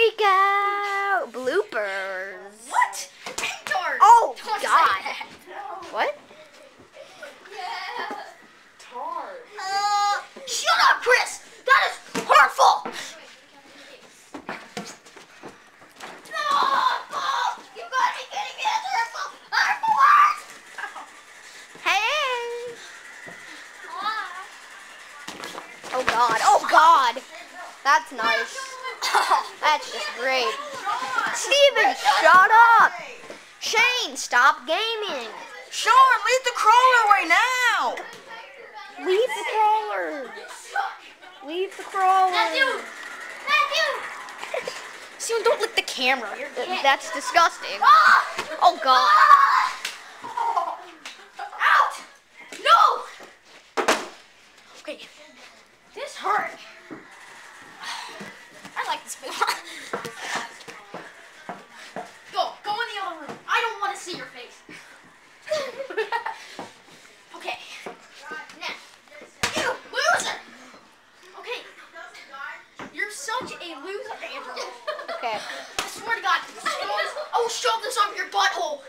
Freak out! Bloopers. What? Mentors! Oh, Don't say God. that. What? Yeah. Tar. Shut up, Chris! That is hurtful! No! You gotta be kidding me! That's hurtful! Hurtful words! Hey! Oh, God. Oh, God. That's nice. That's just great. Steven, shut up! Shane, stop gaming. Sean, leave the crawler away now. Leave the crawler. Leave the crawler. Matthew! Matthew! Steven, don't lick the camera. Yeah. That's disgusting. Ah! Oh, God. Ah! Out! No! Okay. This hurt. I like this food. Go in the other room. I don't want to see your face. Okay. Now, you loser. Okay. You're such a loser, Andrew. Okay. I swear to God, I will shove this up your butthole.